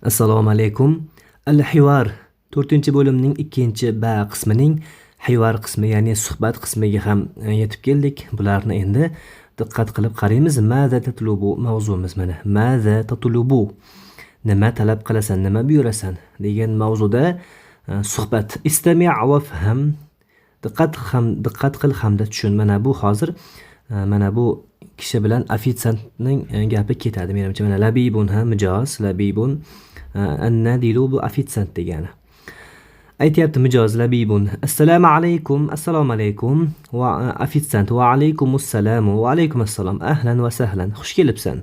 Assalomu alaykum. Al-Hivar 4-bo'limning 2-b qismining hivar qismi, ya'ni suhbat qismiga ham yetib keldik. Bularni endi diqqat qilib qaraymiz. Maza tatlubu mavzumiz mana. Maza tatlubu. Nima talab qilasan, nima buyurasan degan mavzuda suhbat. Istami' va faham. Diqqat qil hamda tushun. Mana bu hozir mana bu kishi bilan ofitsiantning gapi ketadi. Menimcha mana labibun ham mijoz, labibun an-nadilu bu ofitsiant degani. Aytyapti mijoz labibun. Assalomu alaykum va ofitsiant va alaykumussalam va alaykumussalom. Ahlan va sahlan. Xush kelibsan.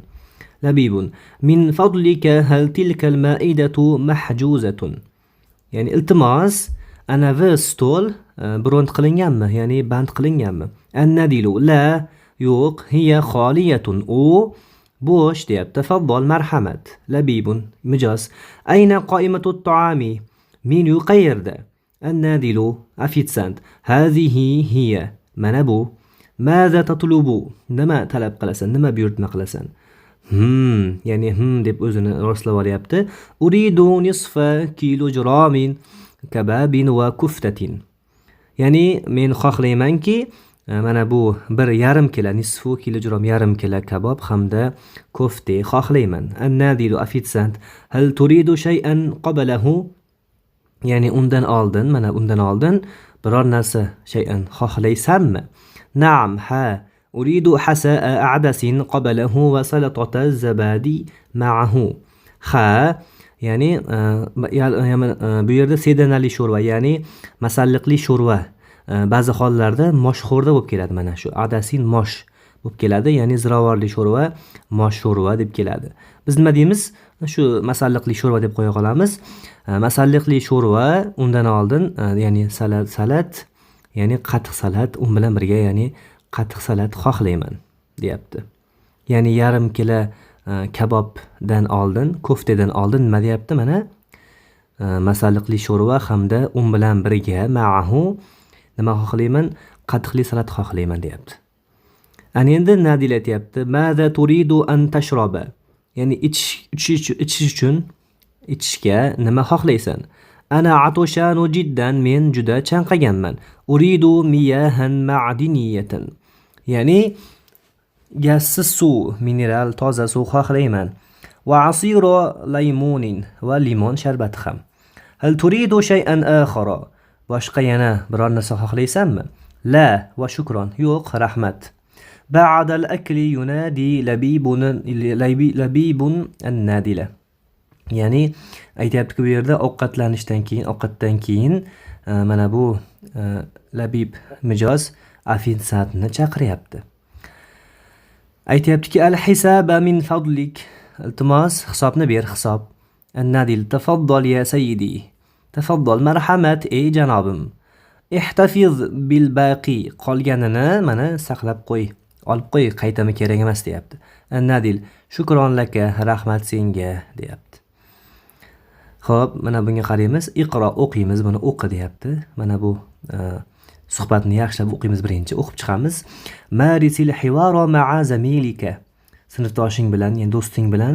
Labibun. Min fadlika hal tilka al-ma'idatu mahjuzatun. Ya'ni iltimos, ana bu stol brond qilinganmi, ya'ni band qilinganmi? An-nadilu la yo'q, hiya xoliyatun. U bo'sh deyapti. Tafaddal marhamat. Labibun mijoz. Ayna qoimatut ta'ami? Menyu qayerda? An-nadilu ofitsiant. Hazihi hiya. Mana bu. Maza tatlubu? Nima talab qilasan, nima buyurtma qilasan? Ya'ni deb o'zini rostlab olyapti. Uridu nisfa kilogramin kababin va kuftatin. Ya'ni men xohlaymanki mana bu 1,5 kilo, nisfu kilogram, 1,5 kilo kabob hamda kofte xohlayman. An-nadilu ofitsiant. Hal turidu shay'an qablahu? Ya'ni undan oldin biror narsa shay'an xohlaysanmi? Na'am, ha. Uridu hasa'a a'dasin qablahu va salatata zabadi ma'ahu. Ha, ya'ni bu yerda sedanali sho'rva, ya'ni masalliqli sho'rva ba'zi hollarda moshxo'rda bo'lib keladi. Mana shu adasin mosh bo'lib keladi, ya'ni ziravorli sho'rva, mosh sho'rva deb keladi. Biz nima deymiz? Shu masalliqli sho'rva deb qo'ya qolamiz. Masalliqli sho'rva undan oldin, ya'ni salat, ya'ni qatiq salat, u bilan birga, ya'ni qatiq salat xohlayman deyapti. Ya'ni 1,5 kilo kabobdan oldin, koftadan oldin nima deyapti? Mana masalliqli sho'rva hamda un bilan birga ma'ahu nima xohlayman? Qatiqli salat xohlayman deyapti. Ana endi Nadil aytayapti. Maza turidu an tashraba? Ya'ni ichishga nima xohlaysan? Ana atoshanu jiddan, men juda chanqaganman. Uridu miyahan ma'diniyatan. Ya'ni gazsiz suv, mineral toza suv xohlayman. Va asiro laymunin, va limon sharbati ham. Hal turidu shay'an akhara? Boshqa yana biror narsa xohlaysanmi? La va shukron. Yo'q, rahmat. Ba'da al-akli yunadi labibun an-nadila. Ya'ni aytayaptiki, bu yerda ovqatdan keyin mana bu labib mijoz ofitsiantni chaqiryapti. Aytayaptiki, al-hisaba min fadlik. Iltimos, hisobni ber, hisob. An-nadil. Tafaddal ya sayyidi. Tafaddal marhamat ey janobim. Ihtafiz bil baqi. Qolganini mana saqlab qo'y. Olib qo'y, qaytami kerak emas deyapti. An-nadil. Shukron laka, rahmat senga deyapti. Xo'p, mana bunga qaraymiz. Iqro, o'qiymiz, buni o'qi deyapti. Mana bu suhbatni yaxshilab o'qiymiz, birinchi o'qib chiqamiz. Marisil hiwara ma'a zamilika. Sinfdoshing bilan, ya'ni do'sting bilan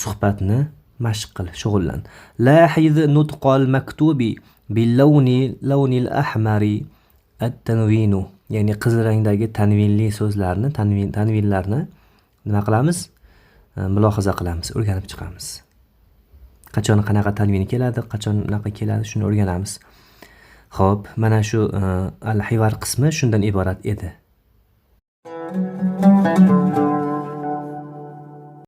suhbatni mashq qil, shug'ullan. Lahiz nutqal maktubi bil lawnil ahmari at-tanwinu. Ya'ni qizil rangdagi tanvinli so'zlarni, tanvinlarni nima qilamiz? Mulohaza qilamiz, o'rganib chiqamiz. Qachon qanaqa tanvin keladi, qachon unaqa keladi, shuni o'rganamiz. Xo'p, mana shu al-hivar qismi shundan iborat edi.